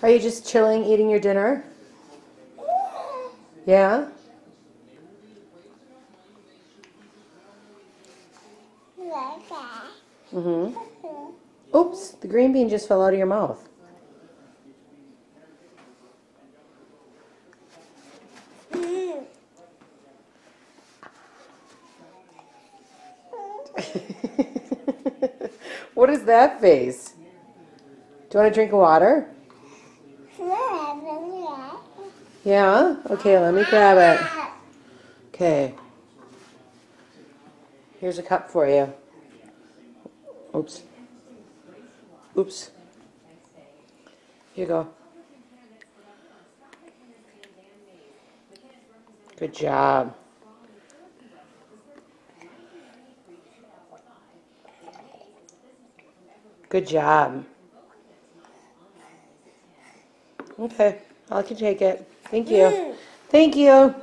Are you just chilling, eating your dinner? Yeah? Mm-hmm. Oops, the green bean just fell out of your mouth. What is that face? Do you want a drink of water? Yeah? Okay, let me grab it. Okay. Here's a cup for you. Oops. Oops. Here you go. Good job. Good job. Okay, I can take it. Thank you. Thank you.